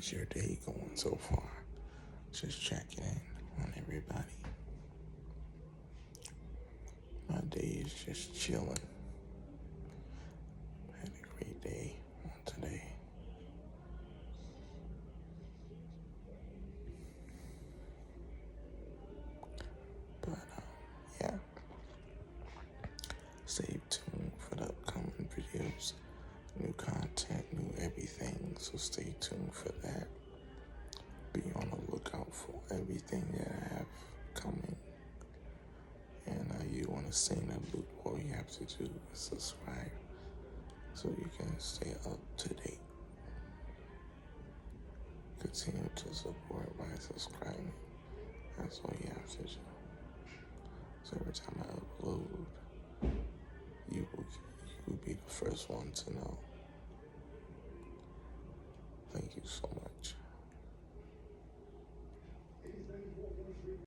How's your day going so far? Just checking in on everybody. My day is just chilling. Had a great day on today. But yeah, stay tuned for the upcoming videos, new content, new everything. So stay tuned for that. Be on the lookout for everything that I have coming. And you want to stay in the loop, all you have to do is subscribe so you can stay up to date. Continue to support by subscribing. That's all you have to do. So every time I upload, you will be the first one to know. Thank you so much.